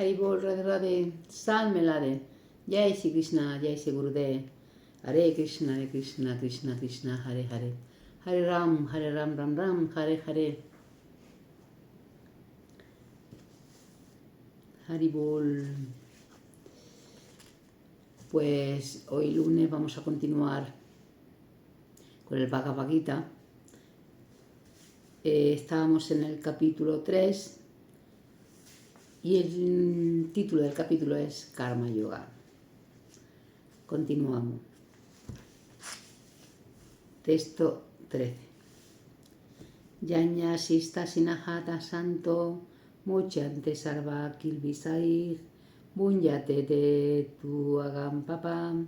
Haribol Radhe Radhe, Salme Lade, Jai Shri Krishna, Jai Shri Gurudev, Hare Krishna, Krishna Krishna, Hare Hare, Hare Ram, Ram Ram, Hare Hare. Haribol. Pues hoy lunes vamos a continuar con el Bhagavad Gita. Estábamos en el capítulo 3 y el título del capítulo es Karma Yoga. Continuamos. Texto 13. Yanya Sista Sinahata Santo Muchante Sarva Kilvisair Bunyate de tu agam papam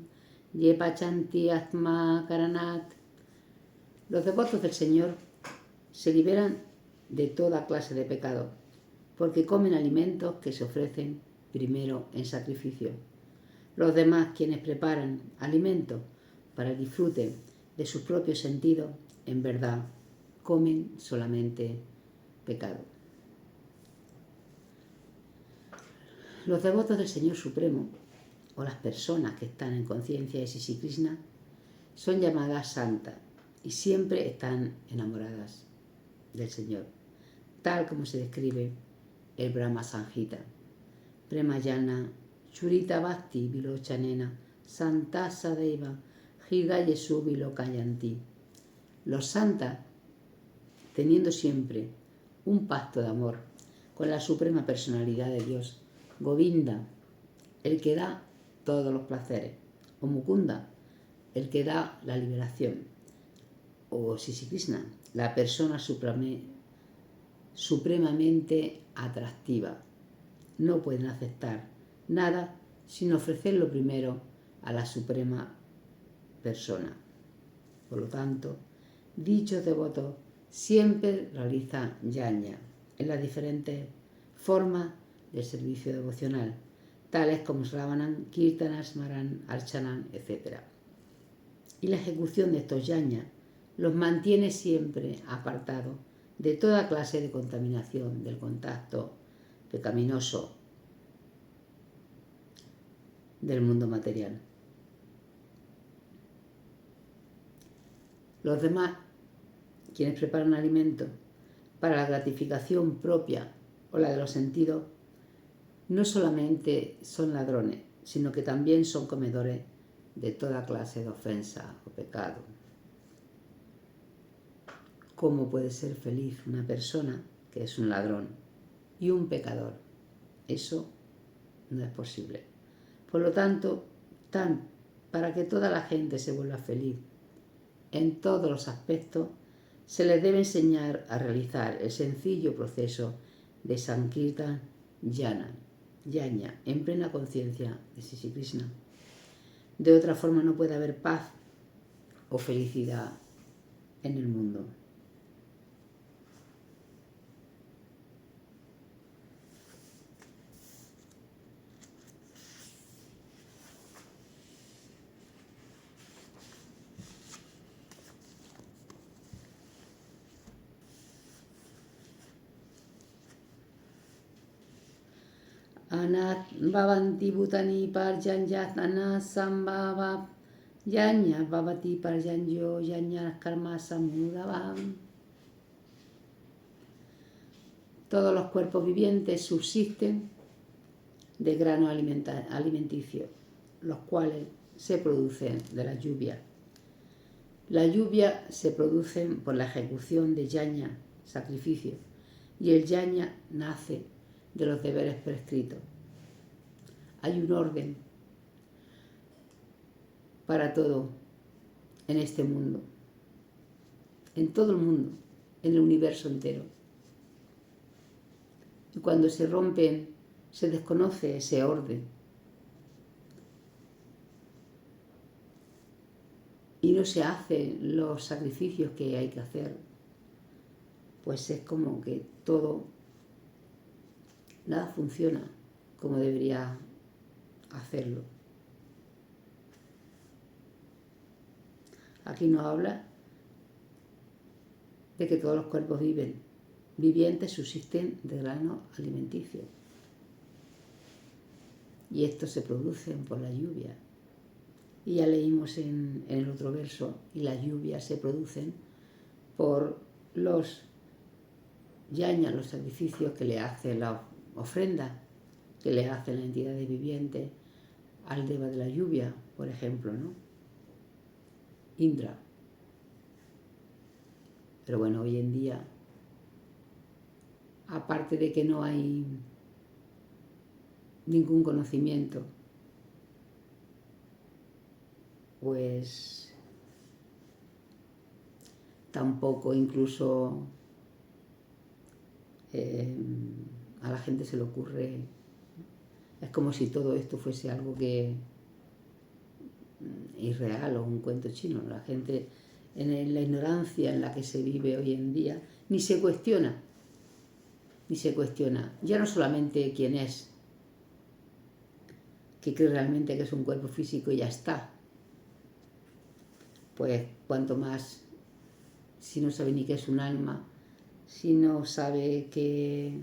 Yepachanti Atma Karanat. Los devotos del Señor se liberan de toda clase de pecado, porque comen alimentos que se ofrecen primero en sacrificio. Los demás, quienes preparan alimentos para el disfrute de sus propios sentidos, en verdad comen solamente pecado. Los devotos del Señor Supremo, o las personas que están en conciencia de Sri Krishna, son llamadas santas y siempre están enamoradas del Señor, tal como se describe el Brahma Samhita. Premayana Churita Bhakti Vilochanena Santa Sadeva Hridayesu Vilokayanti. Los santas, teniendo siempre un pacto de amor con la suprema personalidad de Dios, Govinda, el que da todos los placeres, o Mukunda, el que da la liberación, o Sri Krishna, la persona supremamente atractiva, no pueden aceptar nada sin ofrecerlo primero a la suprema persona. Por lo tanto, dichos devotos siempre realizan yajna en las diferentes formas del servicio devocional, tales como Sravanan, Kirtana, Smaran, Archanan, etc. Y la ejecución de estos yajnas los mantiene siempre apartados de toda clase de contaminación del contacto pecaminoso del mundo material. Los demás, quienes preparan alimentos para la gratificación propia o la de los sentidos, no solamente son ladrones, sino que también son comedores de toda clase de ofensa o pecado. ¿Cómo puede ser feliz una persona que es un ladrón y un pecador? Eso no es posible. Por lo tanto, para que toda la gente se vuelva feliz en todos los aspectos, se les debe enseñar a realizar el sencillo proceso de Sankirtan Yajna en plena conciencia de Sri Krishna. De otra forma no puede haber paz o felicidad en el mundo. Anat bhavanti bhutani parjanjat anat sambhava yajna bhavati parjanjo yajna karma samudabam. Todos los cuerpos vivientes subsisten de granos alimenticios, los cuales se producen de la lluvia. La lluvia se produce por la ejecución de yajna, sacrificio, y el yajna nace de los deberes prescritos. Hay un orden para todo en este mundo, en todo el mundo, en el universo entero. Y cuando se rompen, se desconoce ese orden. Y no se hacen los sacrificios que hay que hacer, pues es como que todo, nada funciona como debería hacerlo. Aquí nos habla de que todos los cuerpos vivientes subsisten de granos alimenticios. y estos se producen por la lluvia. Y ya leímos en el otro verso, y las lluvias se producen por los yañas, los sacrificios que le hace la ofrenda, que le hace la entidad viviente al deva de la lluvia, por ejemplo, ¿no? Indra. Pero bueno, hoy en día, aparte de que no hay ningún conocimiento, pues tampoco incluso a la gente se le ocurre. Es como si todo esto fuese algo que irreal o un cuento chino. La gente, en la ignorancia en la que se vive hoy en día, ni se cuestiona. Ya no solamente quién es, que cree realmente que es un cuerpo físico y ya está. Pues cuanto más, si no sabe ni qué es un alma, si no sabe que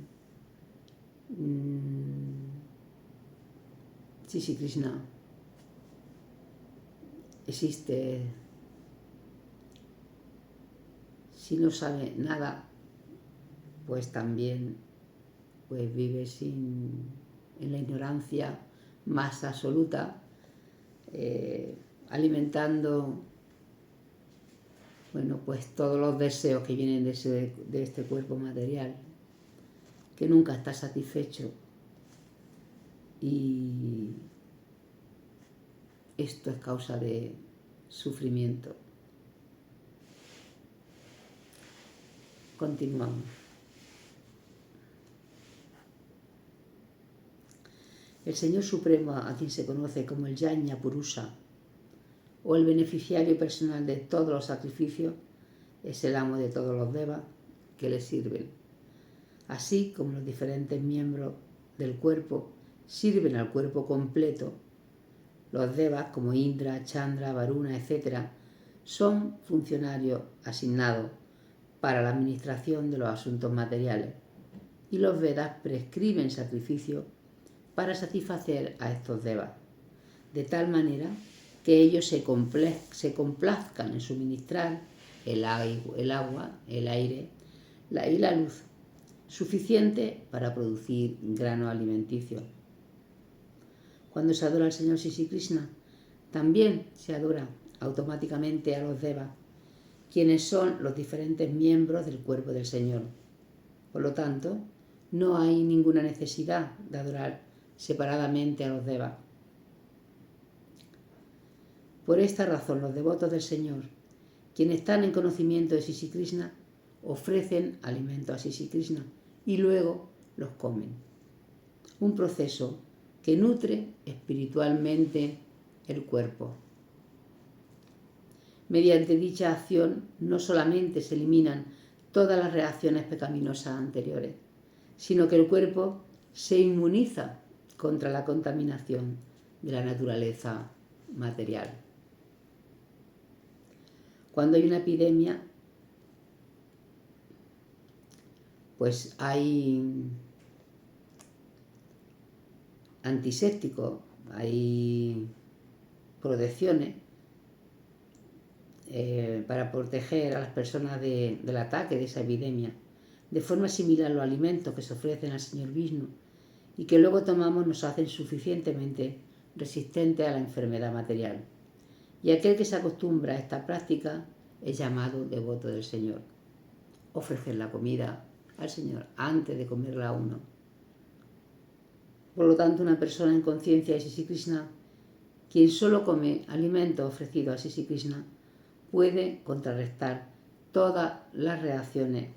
Sri Krishna existe, si no sabe nada, pues también pues vive en la ignorancia más absoluta, alimentando, bueno, pues todos los deseos que vienen de este cuerpo material, que nunca está satisfecho. Y esto es causa de sufrimiento. Continuamos. El Señor Supremo, a quien se conoce como el Yajna Purusha, o el beneficiario personal de todos los sacrificios, es el amo de todos los devas que le sirven. Así como los diferentes miembros del cuerpo sirven al cuerpo completo, los devas como Indra, Chandra, Varuna, etc., son funcionarios asignados para la administración de los asuntos materiales, y los Vedas prescriben sacrificios para satisfacer a estos devas, de tal manera que ellos se complazcan en suministrar el agua, el aire y la luz, suficiente para producir grano alimenticio. Cuando se adora al Señor Sri Krishna, también se adora automáticamente a los devas, quienes son los diferentes miembros del cuerpo del Señor. Por lo tanto, no hay ninguna necesidad de adorar separadamente a los devas. Por esta razón, los devotos del Señor, quienes están en conocimiento de Sri Krishna, ofrecen alimento a Sri Krishna y luego los comen. Un proceso que nutre espiritualmente el cuerpo. Mediante dicha acción no solamente se eliminan todas las reacciones pecaminosas anteriores, sino que el cuerpo se inmuniza contra la contaminación de la naturaleza material. Cuando hay una epidemia, pues hay antisépticos, hay protecciones para proteger a las personas del ataque de esa epidemia. De forma similar, los alimentos que se ofrecen al Señor Vishnu y que luego tomamos nos hacen suficientemente resistentes a la enfermedad material. Y aquel que se acostumbra a esta práctica es llamado devoto del Señor. Ofrecer la comida al Señor antes de comerla a uno. Por lo tanto, una persona en conciencia de Sri Krishna, quien solo come alimentos ofrecidos a Sri Krishna, puede contrarrestar todas las reacciones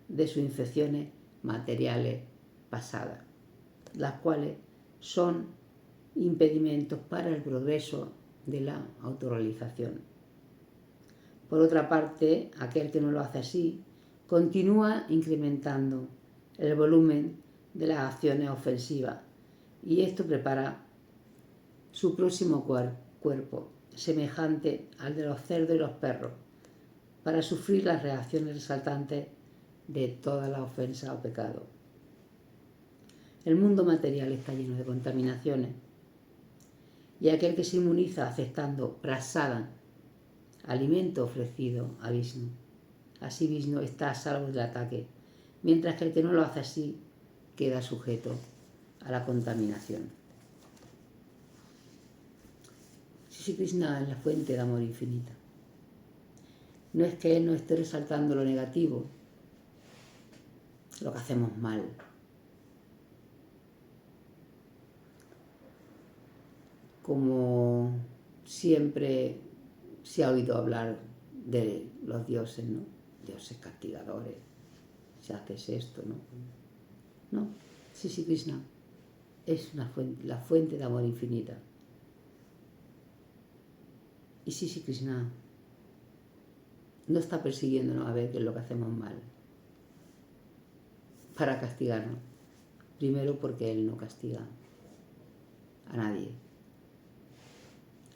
de sus infecciones materiales pasadas, las cuales son impedimentos para el progreso de la autorrealización. Por otra parte, aquel que no lo hace así, continúa incrementando el volumen de las acciones ofensivas y esto prepara su próximo cuerpo, semejante al de los cerdos y los perros, para sufrir las reacciones resaltantes de toda la ofensa o pecado. El mundo material está lleno de contaminaciones y aquel que se inmuniza aceptando prasada, alimento ofrecido a Vishnu, así Vishnu está a salvo del ataque, mientras que el que no lo hace así queda sujeto a la contaminación. Sri Krishna es la fuente de amor infinita. No es que Él no esté resaltando lo negativo, lo que hacemos mal. Como siempre se ha oído hablar de los dioses, ¿no? Dioses castigadores, si haces esto, ¿no? No, Sri Krishna es la fuente de amor infinita. Y Sri Krishna no está persiguiéndonos a ver qué es lo que hacemos mal para castigarnos. Primero porque Él no castiga a nadie.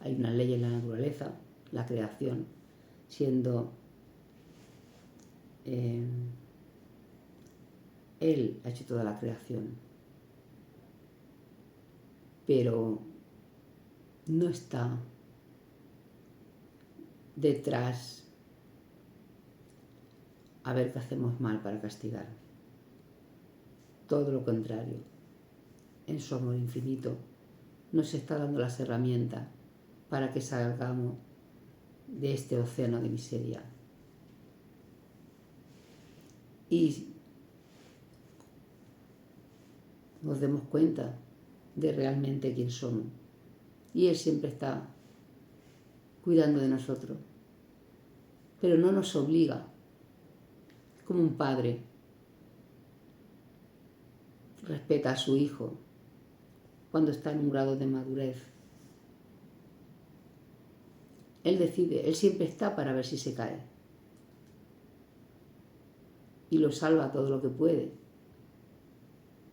Hay una ley en la naturaleza, la creación, siendo Él ha hecho toda la creación, pero no está detrás a ver qué hacemos mal para castigar. Todo lo contrario, en su amor infinito nos está dando las herramientas para que salgamos de este océano de miseria. Y nos demos cuenta de realmente quién somos. Y Él siempre está cuidando de nosotros, pero no nos obliga, como un padre respeta a su hijo cuando está en un grado de madurez. Él decide, Él siempre está para ver si se cae y lo salva todo lo que puede,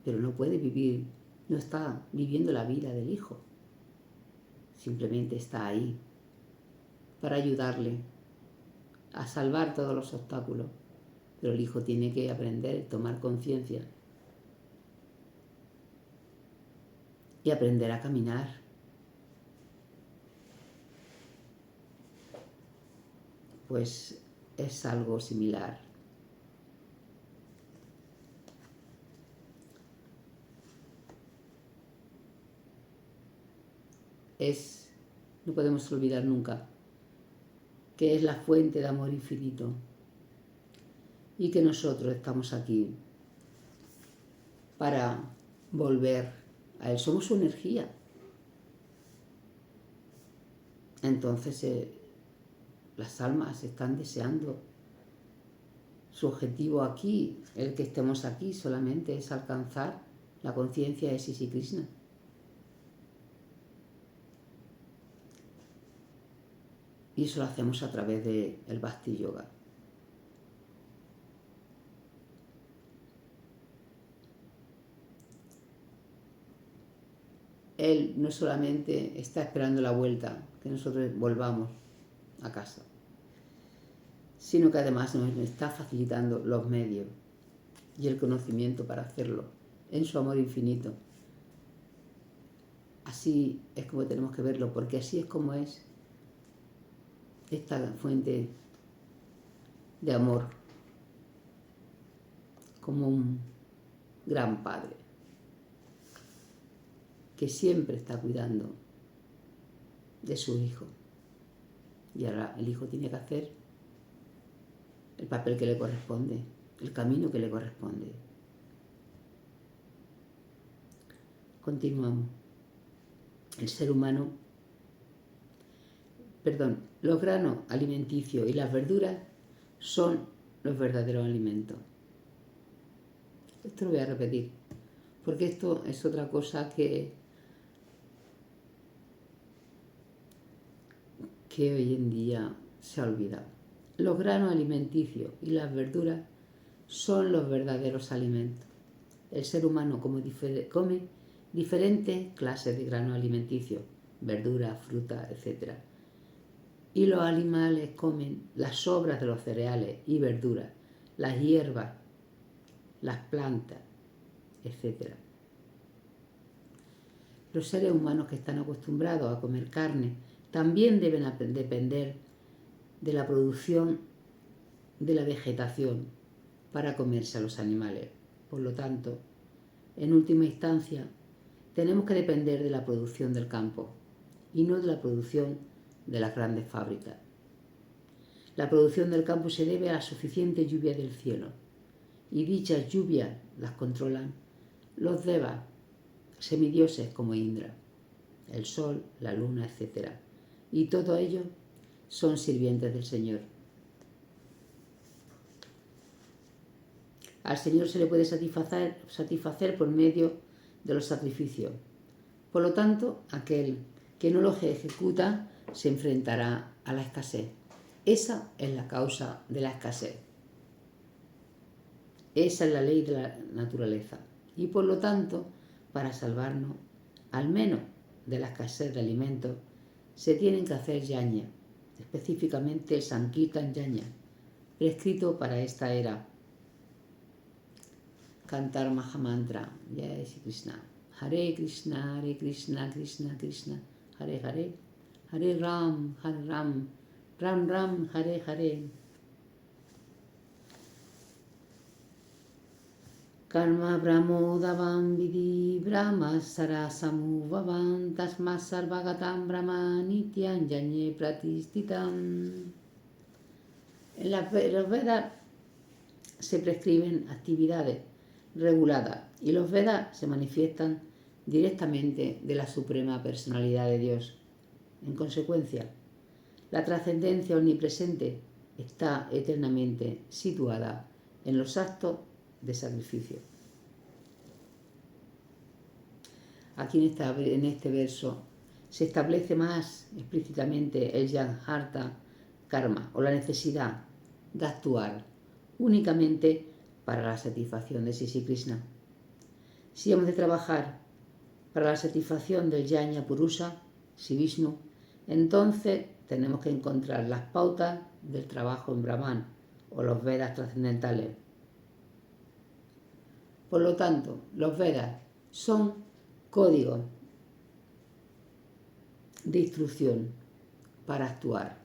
pero no puede vivir, no está viviendo la vida del hijo, simplemente está ahí para ayudarle a salvar todos los obstáculos, pero el hijo tiene que aprender, tomar conciencia y aprender a caminar. Pues es algo similar. No podemos olvidar nunca que es la fuente de amor infinito y que nosotros estamos aquí para volver a Él. Somos su energía. Entonces las almas están deseando. Su objetivo aquí, el que estemos aquí, solamente es alcanzar la conciencia de Sri Krishna. Y eso lo hacemos a través del Bhakti Yoga. Él no solamente está esperando la vuelta, que nosotros volvamos a casa, sino que además nos está facilitando los medios y el conocimiento para hacerlo en su amor infinito. Así es como tenemos que verlo, porque así es como es esta fuente de amor, como un gran padre que siempre está cuidando de su hijo. Y ahora el hijo tiene que hacer el papel que le corresponde, el camino que le corresponde. Continuamos. El ser humano, los granos alimenticios y las verduras son los verdaderos alimentos. Esto lo voy a repetir, porque esto es otra cosa que hoy en día se ha olvidado. Los granos alimenticios y las verduras son los verdaderos alimentos. El ser humano come diferentes clases de granos alimenticios, verduras, frutas, etc. Y los animales comen las sobras de los cereales y verduras, las hierbas, las plantas, etc. Los seres humanos que están acostumbrados a comer carne también deben depender de la producción de la vegetación para comerse a los animales. Por lo tanto, en última instancia, tenemos que depender de la producción del campo y no de la producción de las grandes fábricas. La producción del campo se debe a la suficiente lluvia del cielo, y dichas lluvias las controlan los devas, semidioses como Indra, el sol, la luna, etc. Y todos ellos son sirvientes del Señor. Al Señor se le puede satisfacer por medio de los sacrificios. Por lo tanto, aquel que no los ejecuta se enfrentará a la escasez. Esa es la causa de la escasez. Esa es la ley de la naturaleza. Y por lo tanto, para salvarnos, al menos de la escasez de alimentos, se tienen que hacer yajna, específicamente el Sankirtan yajna, prescrito para esta era. Cantar Mahamantra, Jai Shri Krishna, Krishna, Krishna Krishna, Hare Hare, Hare Ram, Ram Ram, Hare Hare. Karma Brahmo Davam Vidhi Brahma Sarasamu Vavan Tasma Sarvagatam Brahma Nityan Janye Pratistitam. En los Vedas se prescriben actividades reguladas y los Vedas se manifiestan directamente de la Suprema Personalidad de Dios. En consecuencia, la trascendencia omnipresente está eternamente situada en los actos de sacrificio. Aquí en este verso se establece más explícitamente el Yajnartha karma, o la necesidad de actuar únicamente para la satisfacción de Sri Krishna. Si hemos de trabajar para la satisfacción del Yajna Purusha, Sri Vishnu, entonces tenemos que encontrar las pautas del trabajo en Brahman o los Vedas trascendentales. Por lo tanto, los Vedas son códigos de instrucción para actuar.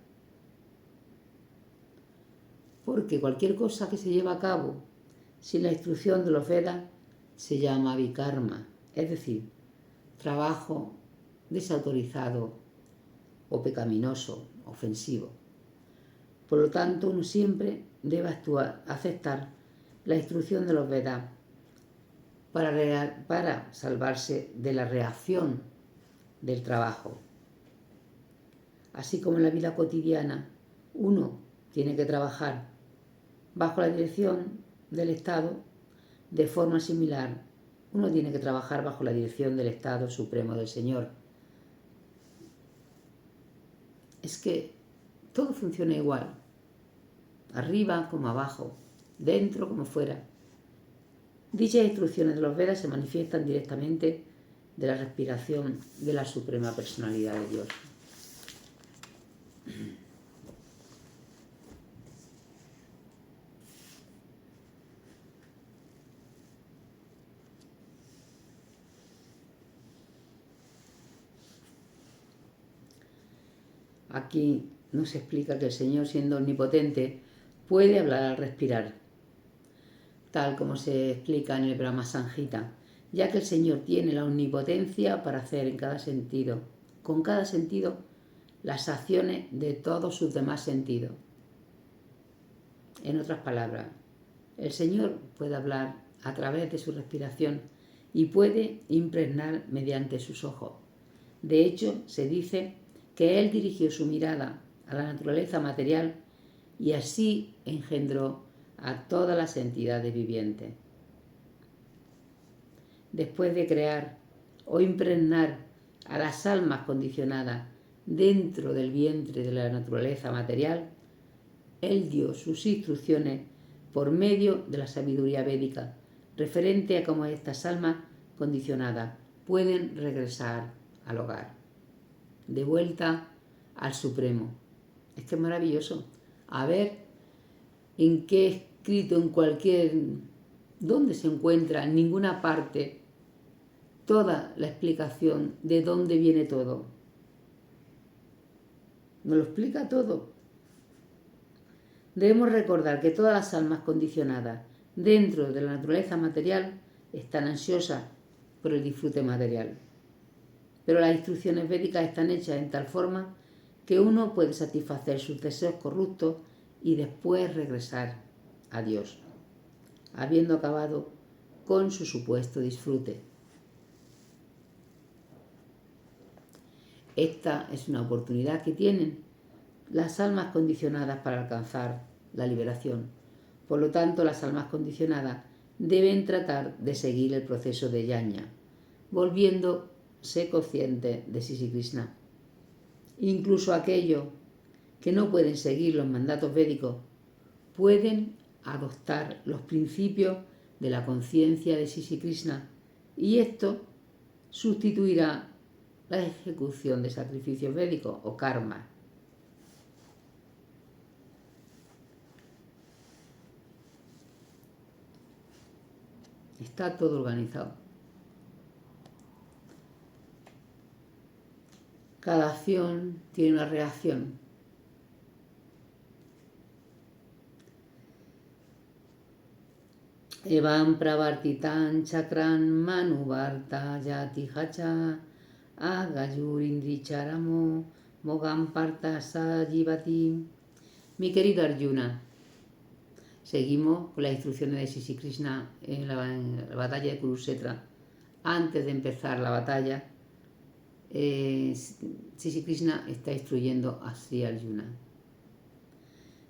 Porque cualquier cosa que se lleva a cabo sin la instrucción de los Vedas se llama vikarma, es decir, trabajo desautorizado o pecaminoso, ofensivo. Por lo tanto, uno siempre debe aceptar la instrucción de los Vedas para salvarse de la reacción del trabajo. Así como en la vida cotidiana, uno tiene que trabajar bajo la dirección del Estado, de forma similar, uno tiene que trabajar bajo la dirección del Estado Supremo del Señor. Es que todo funciona igual, arriba como abajo, dentro como fuera. Dichas instrucciones de los Vedas se manifiestan directamente de la respiración de la Suprema Personalidad de Dios. Aquí nos explica que el Señor, siendo omnipotente, puede hablar al respirar, tal como se explica en el Brahma Samhita, ya que el Señor tiene la omnipotencia para hacer en cada sentido, con cada sentido, las acciones de todos sus demás sentidos. En otras palabras, el Señor puede hablar a través de su respiración y puede impregnar mediante sus ojos. De hecho, se dice que Él dirigió su mirada a la naturaleza material y así engendró a todas las entidades vivientes. Después de crear o impregnar a las almas condicionadas dentro del vientre de la naturaleza material, Él dio sus instrucciones por medio de la sabiduría védica, referente a cómo estas almas condicionadas pueden regresar al hogar, de vuelta al Supremo. Es que es maravilloso. A ver en qué escrito, en cualquier, dónde se encuentra, en ninguna parte toda la explicación de dónde viene todo. Nos lo explica todo. Debemos recordar que todas las almas condicionadas dentro de la naturaleza material están ansiosas por el disfrute material. Pero las instrucciones védicas están hechas en tal forma que uno puede satisfacer sus deseos corruptos y después regresar a Dios, habiendo acabado con su supuesto disfrute. Esta es una oportunidad que tienen las almas condicionadas para alcanzar la liberación. Por lo tanto, las almas condicionadas deben tratar de seguir el proceso de yajna, volviéndose conscientes de Sri Krishna. Incluso aquellos que no pueden seguir los mandatos védicos pueden adoptar los principios de la conciencia de Sri Krishna, y esto sustituirá la ejecución de sacrificios védicos o karma. Está todo organizado. Cada acción tiene una reacción. Evam pravartitan chakran manuvarta yati hacha agayurindricharamo mogam parta sajivati. Mi querido Arjuna, seguimos con las instrucciones de Sri Krishna en la batalla de Kurukshetra. Antes de empezar la batalla, Sri Krishna está instruyendo a Sri Arjuna.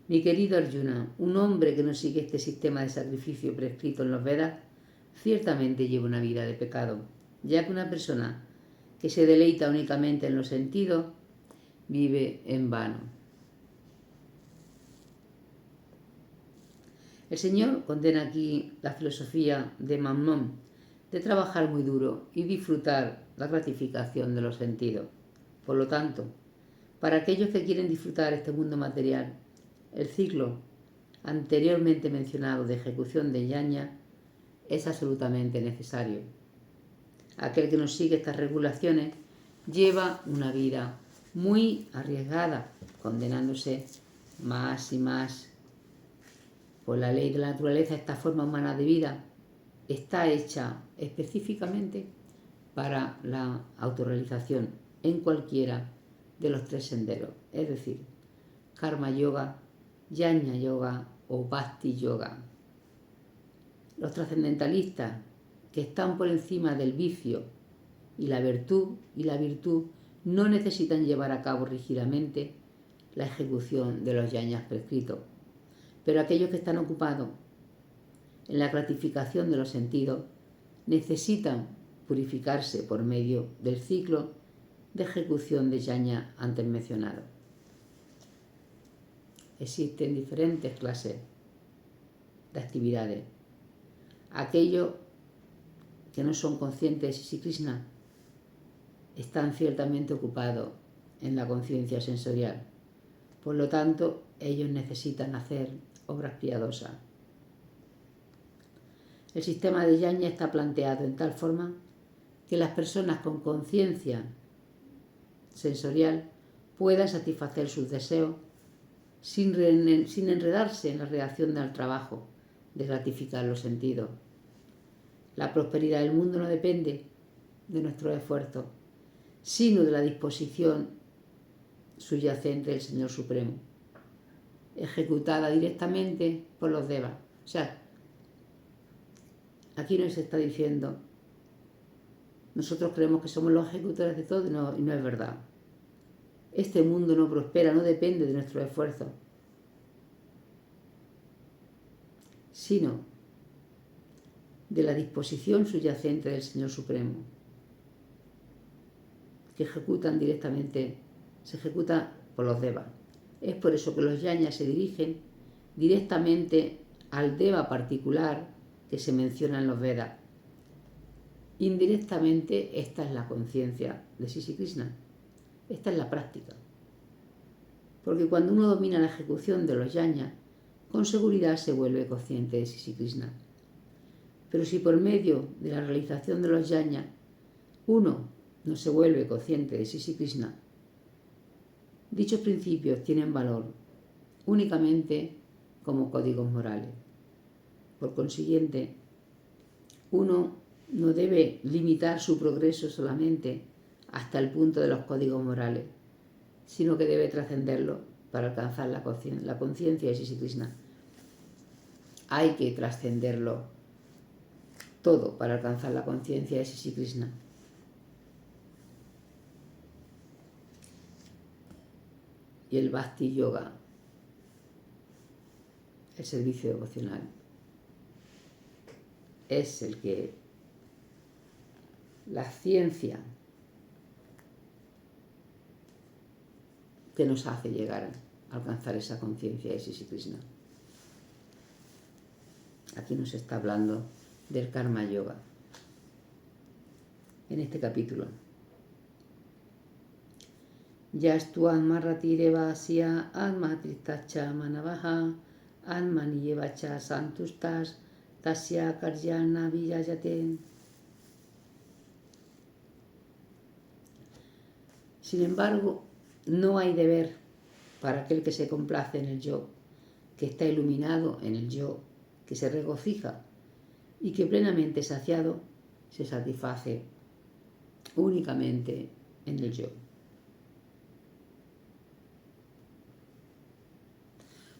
Mi querido Arjuna, un hombre que no sigue este sistema de sacrificio prescrito en los Vedas ciertamente lleva una vida de pecado, ya que una persona que se deleita únicamente en los sentidos vive en vano. El Señor condena aquí la filosofía de Mammón, de trabajar muy duro y disfrutar la gratificación de los sentidos. Por lo tanto, para aquellos que quieren disfrutar este mundo material, el ciclo anteriormente mencionado de ejecución de yajna es absolutamente necesario. Aquel que no sigue estas regulaciones lleva una vida muy arriesgada, condenándose más y más. Por la ley de la naturaleza, esta forma humana de vida está hecha específicamente para la autorrealización en cualquiera de los tres senderos, es decir, karma yoga, jnana yoga o bhakti yoga. Los trascendentalistas, que están por encima del vicio y la virtud no necesitan llevar a cabo rígidamente la ejecución de los jnanas prescritos, pero aquellos que están ocupados en la gratificación de los sentidos necesitan purificarse por medio del ciclo de ejecución de jnana antes mencionado. Existen diferentes clases de actividades. Aquellos que no son conscientes de Sri Krishna están ciertamente ocupados en la conciencia sensorial. Por lo tanto, ellos necesitan hacer obras piadosas. El sistema de yajna está planteado en tal forma que las personas con conciencia sensorial puedan satisfacer sus deseos sin enredarse en la reacción al trabajo de gratificar los sentidos. La prosperidad del mundo no depende de nuestro esfuerzo, sino de la disposición subyacente del Señor Supremo, ejecutada directamente por los devas. O sea, aquí nos está diciendo, nosotros creemos que somos los ejecutores de todo y no es verdad. Este mundo no prospera, no depende de nuestro esfuerzo, sino de la disposición subyacente del Señor Supremo, que se ejecuta por los devas. Es por eso que los jnanas se dirigen directamente al deva particular que se menciona en los Vedas. Indirectamente, esta es la conciencia de Sri Krishna. Esta es la práctica. Porque cuando uno domina la ejecución de los jnanas, con seguridad se vuelve consciente de Sri Krishna. Pero si por medio de la realización de los jnanas uno no se vuelve consciente de Sri Krishna, dichos principios tienen valor únicamente como códigos morales. Por consiguiente, uno no debe limitar su progreso solamente hasta el punto de los códigos morales, sino que debe trascenderlo para alcanzar la conciencia de Sri Krishna. Hay que trascenderlo todo para alcanzar la conciencia de Sri Krishna. Y el Bhakti Yoga, el servicio devocional, es el que la ciencia que nos hace llegar a alcanzar esa conciencia de Sri Krishna. Aquí nos está hablando del Karma Yoga en este capítulo. Yastu Admaratire Asya Admatritacha Manavaha Admaniyevacha Santustas Tasya Karyana Vijayate. Sin embargo, no hay deber para aquel que se complace en el yo, que está iluminado en el yo, que se regocija y que plenamente saciado se satisface únicamente en el yo.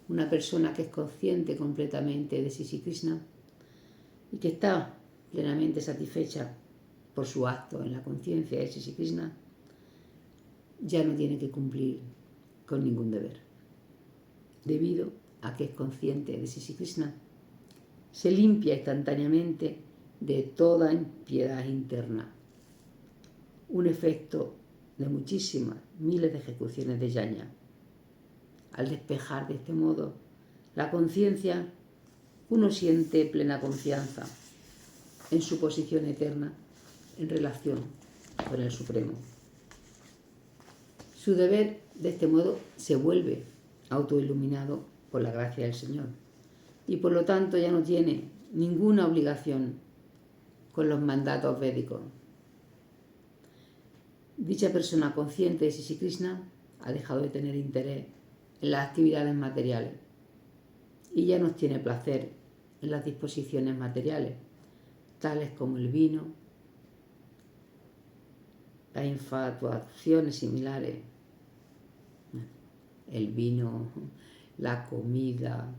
Una persona que es consciente completamente de Sri Krishna y que está plenamente satisfecha por su acto en la conciencia de Sri Krishna, ya no tiene que cumplir con ningún deber. Debido a que es consciente de Sri Krishna, se limpia instantáneamente de toda impiedad interna. Un efecto de muchísimas, miles de ejecuciones de yajna. Al despejar de este modo la conciencia, uno siente plena confianza en su posición eterna en relación con el Supremo. Su deber, de este modo, se vuelve autoiluminado por la gracia del Señor y por lo tanto ya no tiene ninguna obligación con los mandatos védicos. Dicha persona consciente de Sri Krishna ha dejado de tener interés en las actividades materiales y ya no tiene placer en las disposiciones materiales, tales como el vino, las infatuaciones similares, el vino, la comida,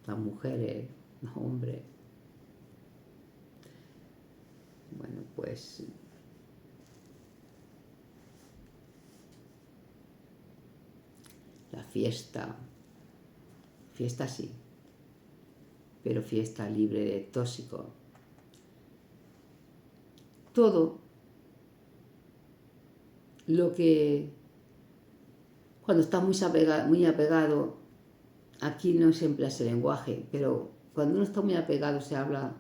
las mujeres, los hombres. Bueno, pues la fiesta sí, pero fiesta libre de tóxicos. Todo lo que cuando está muy apegado, aquí no se emplea ese lenguaje, pero cuando uno está muy apegado se habla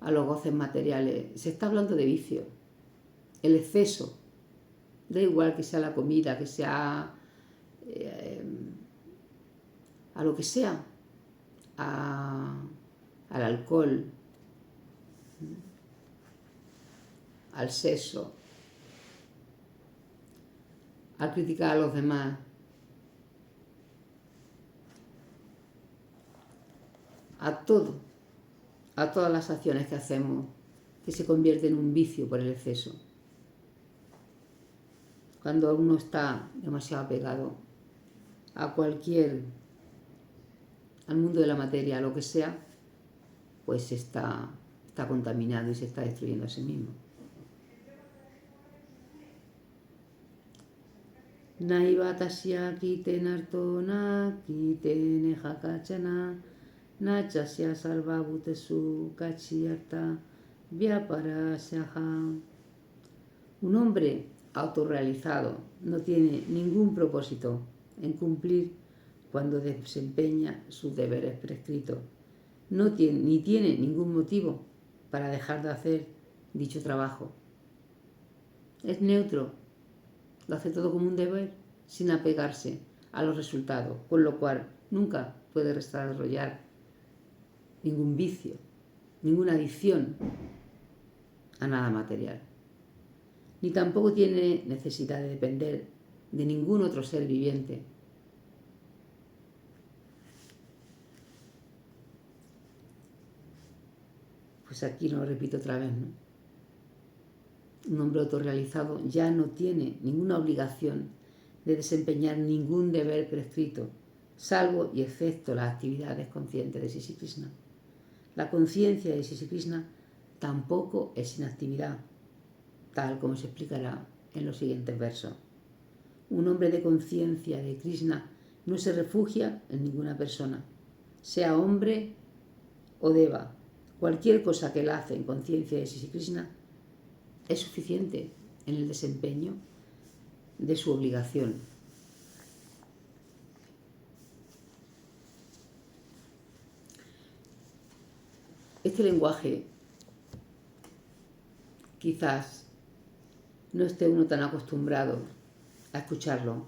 a los goces materiales, se está hablando de vicio, el exceso, da igual que sea la comida, que sea a lo que sea, al alcohol, al sexo, a criticar a los demás, a todas las acciones que hacemos que se convierten en un vicio por el exceso. Cuando uno está demasiado apegado al mundo de la materia, a lo que sea, pues está contaminado y se está destruyendo a sí mismo. Naiva tasya kite nartona kite nejakachana nachasya salva butesu kachiyarta vyaparasyaha. Un hombre autorrealizado no tiene ningún propósito en cumplir cuando desempeña sus deberes prescritos. Ni tiene ningún motivo para dejar de hacer dicho trabajo. Es neutro, lo hace todo como un deber, sin apegarse a los resultados, con lo cual nunca puede desarrollar ningún vicio, ninguna adicción a nada material. Ni tampoco tiene necesidad de depender de ningún otro ser viviente. Pues aquí lo repito otra vez, ¿no? Un hombre autorrealizado ya no tiene ninguna obligación de desempeñar ningún deber prescrito, salvo y excepto las actividades conscientes de Sisi Krishna. La conciencia de Sisi Krishna tampoco es inactividad, tal como se explicará en los siguientes versos. Un hombre de conciencia de Krishna no se refugia en ninguna persona, sea hombre o deva. Cualquier cosa que él hace en conciencia de Sisi Krishna es suficiente en el desempeño de su obligación. Este lenguaje quizás no esté uno tan acostumbrado a escucharlo,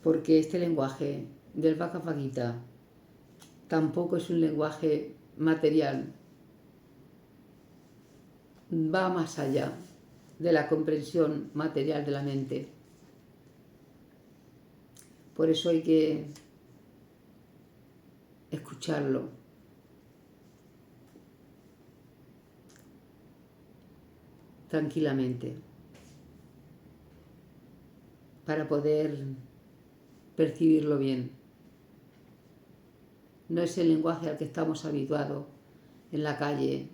porque este lenguaje del Bhagavad Gita tampoco es un lenguaje material, va más allá de la comprensión material de la mente. Por eso hay que escucharlo tranquilamente para poder percibirlo bien. No es el lenguaje al que estamos habituados en la calle.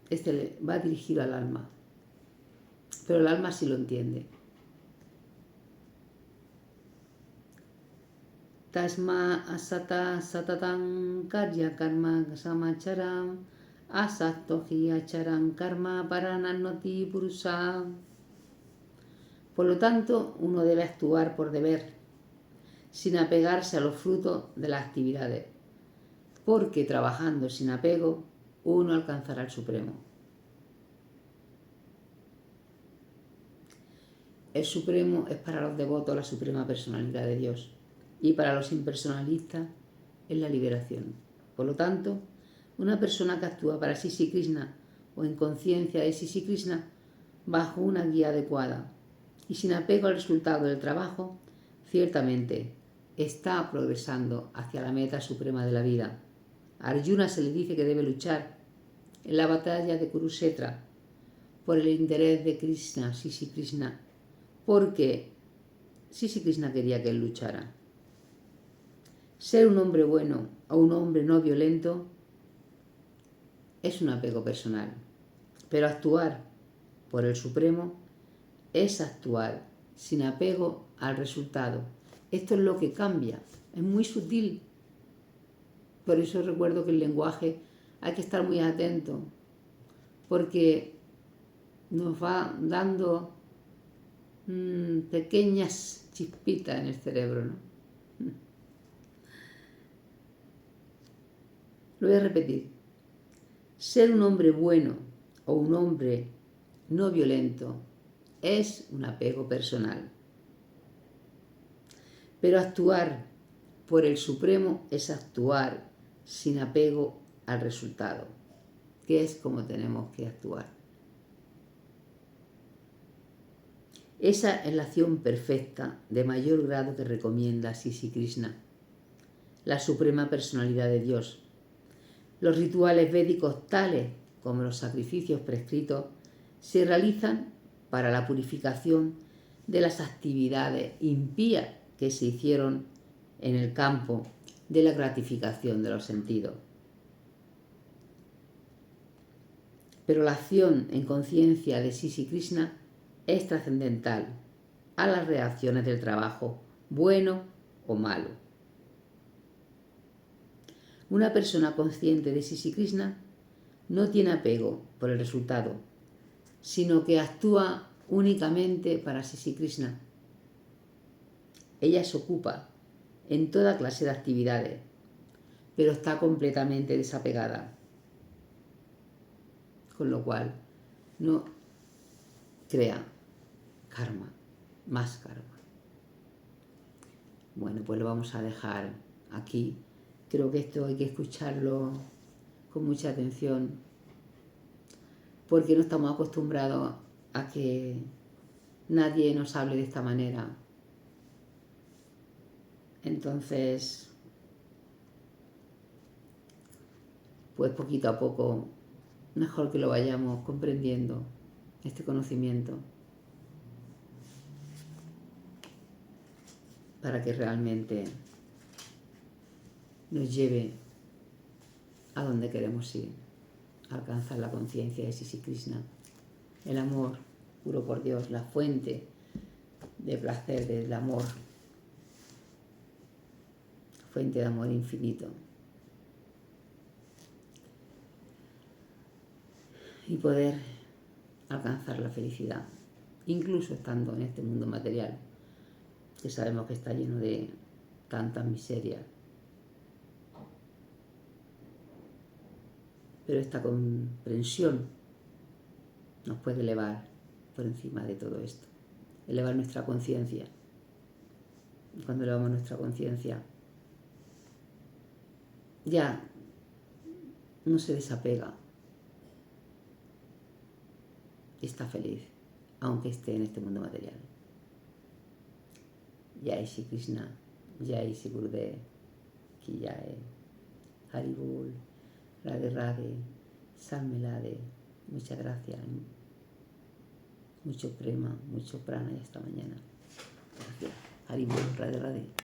Este va dirigido al alma, pero el alma sí lo entiende. Tasma asata satatan karya karma samacharam asattohi acharam karma parananoti purusa. Por lo tanto, uno debe actuar por deber, sin apegarse a los frutos de las actividades, porque trabajando sin apego, uno alcanzará el Supremo. El Supremo es para los devotos la suprema personalidad de Dios, y para los impersonalistas es la liberación. Por lo tanto, una persona que actúa para Sisi Krishna o en conciencia de Sisi Krishna bajo una guía adecuada y sin apego al resultado del trabajo, ciertamente está progresando hacia la meta suprema de la vida. A Arjuna se le dice que debe luchar en la batalla de Kurukshetra por el interés de Krishna, Sisi Krishna, porque Sisi Krishna quería que él luchara. Ser un hombre bueno o un hombre no violento es un apego personal, pero actuar por el Supremo es actuar sin apego al resultado. Esto es lo que cambia, es muy sutil. Por eso recuerdo que el lenguaje hay que estar muy atento, porque nos va dando pequeñas chispitas en el cerebro, ¿no? Lo voy a repetir. Ser un hombre bueno o un hombre no violento es un apego personal. Pero actuar por el Supremo es actuar sin apego al resultado, que es como tenemos que actuar. Esa es la acción perfecta de mayor grado que recomienda Sisi Krishna, la suprema personalidad de Dios. Los rituales védicos, tales como los sacrificios prescritos, se realizan para la purificación de las actividades impías que se hicieron en el campo de la gratificación de los sentidos. Pero la acción en conciencia de Sisi Krishna es trascendental a las reacciones del trabajo, bueno o malo. Una persona consciente de Sisi Krishna no tiene apego por el resultado, sino que actúa únicamente para Sisi Krishna. Ella se ocupa en toda clase de actividades, pero está completamente desapegada, con lo cual no crea karma. más karma. Bueno, pues lo vamos a dejar aquí. Creo que esto hay que escucharlo con mucha atención, porque no estamos acostumbrados a que nadie nos hable de esta manera. Entonces, pues poquito a poco, mejor que lo vayamos comprendiendo, este conocimiento, para que realmente nos lleve a donde queremos ir, a alcanzar la conciencia de Sri Krishna, el amor puro por Dios, la fuente de placer del amor, fuente de amor infinito. Y poder alcanzar la felicidad, incluso estando en este mundo material, que sabemos que está lleno de tantas miserias. Pero esta comprensión nos puede elevar por encima de todo esto, elevar nuestra conciencia. Y cuando elevamos nuestra conciencia, ya no se desapega y está feliz, aunque esté en este mundo material. Jai Shri Krishna, Jai Shri Gurudev, Ki Jai, Hari Bol, Radhe Radhe, Salmelade, muchas gracias, mucho prema, mucho prana y hasta mañana. Gracias. Hari Bol, Radhe Radhe.